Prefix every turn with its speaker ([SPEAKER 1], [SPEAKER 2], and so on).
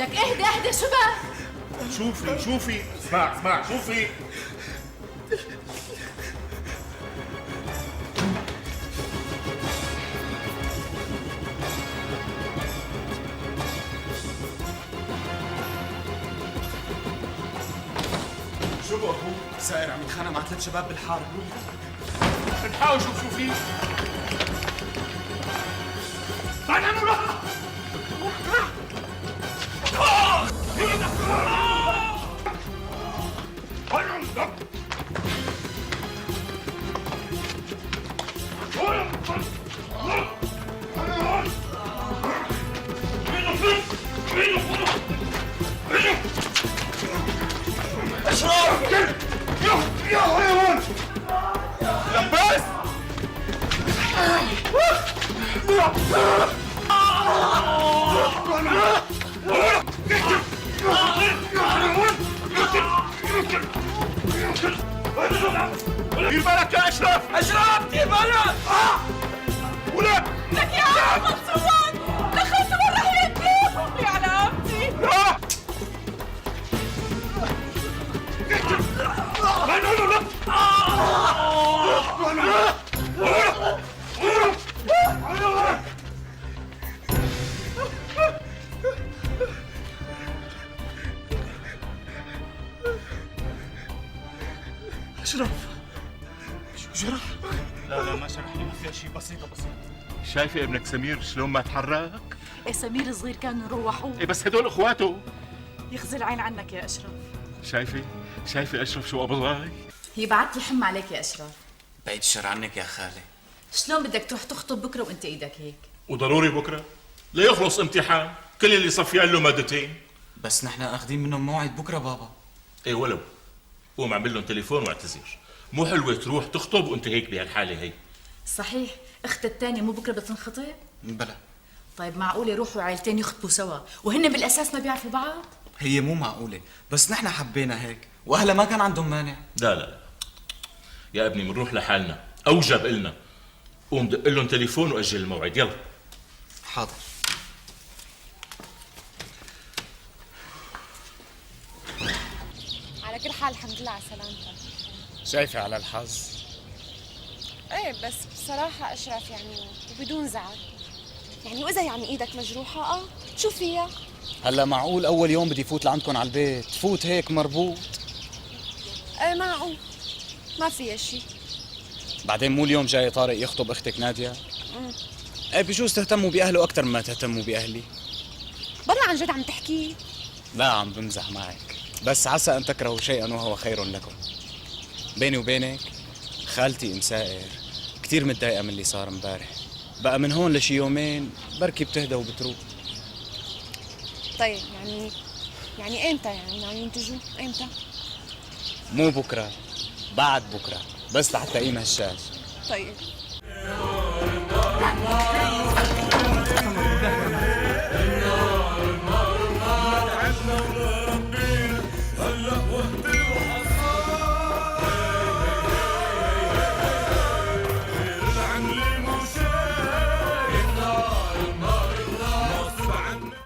[SPEAKER 1] لك اهدى اهدى شباب.
[SPEAKER 2] شوفي اسمع شوفي. شو ابو؟
[SPEAKER 3] سائر عم يتخانق مع 3 شباب بالحارة.
[SPEAKER 2] نحاول شوفي. بعد عنه لا. اشرف يا حيوان لباس. دير بالك يا اشرف. اشرف دير بالك. ولك
[SPEAKER 1] لك يا عم مبسوط دخلت مرة يا علامتي.
[SPEAKER 2] اشرف شو جرى؟
[SPEAKER 4] لا ما شرح لي، ما فيها شيء، بسيطة.
[SPEAKER 2] شايفه ابنك سمير شلون ما تحرك؟
[SPEAKER 1] ايه سمير صغير كانوا روحوه.
[SPEAKER 2] ايه بس هدول اخواته.
[SPEAKER 1] يخزي العين عنك يا اشرف.
[SPEAKER 2] شايفه اشرف شو ابغاي؟
[SPEAKER 1] يبعت لي حم عليك يا اشرف.
[SPEAKER 3] بعيد الشر عنك يا خالي.
[SPEAKER 1] شلون بدك تروح تخطب بكره وانت ايدك هيك؟
[SPEAKER 2] وضروري بكره ليخلص امتحان كل اللي صفيان له مادتين.
[SPEAKER 3] بس نحن اخذين منهم موعد بكره بابا.
[SPEAKER 2] ايه ولو قوم اعمل لهم تليفون واعتذر. مو حلوه تروح تخطب وانت هيك بهالحاله هي.
[SPEAKER 1] صحيح اختها الثانيه مو بكره بتنخطب؟
[SPEAKER 3] بلا.
[SPEAKER 1] طيب معقوله يروحوا عائلتين يخطبوا سوا وهن بالاساس ما بيعرفوا بعض؟
[SPEAKER 3] هي مو معقولة، بس نحن حبينا هيك، واهلها ما كان عندهم مانع.
[SPEAKER 2] لا يا ابني بنروح لحالنا، اوجب إلنا. قوم دق لهم تليفون واجل الموعد. يلا.
[SPEAKER 3] حاضر.
[SPEAKER 5] على كل حال الحمد لله على سلامتك.
[SPEAKER 4] شايفة على الحظ.
[SPEAKER 5] ايه بس بصراحة اشرف يعني وبدون زعل، يعني واذا يعني ايدك مجروحة شو فيها؟
[SPEAKER 4] هلا معقول أول يوم بدي فوت لعندكم على البيت تفوت هيك مربوط؟
[SPEAKER 5] ايه معقول ما فيها شيء.
[SPEAKER 4] بعدين مو اليوم جاي طارق يخطب أختك نادية؟ ايه بجوز تهتموا بأهله أكثر مما تهتموا بأهلي.
[SPEAKER 5] بالله عن جد عم تحكي؟
[SPEAKER 4] لا عم بمزح معك، بس عسى أن تكرهوا شيئا وهو خير لكم. بيني وبينك خالتي ام سائر كثير متضايقة من اللي صار امبارح، بقى من هون لشي يومين بركي بتهدى وبتروق.
[SPEAKER 5] طيب يعني امتى يعني ناويين تجوا؟ امتى؟
[SPEAKER 4] مو بكرة، بعد بكرة، بس لحتى قيم هالشاش.
[SPEAKER 5] طيب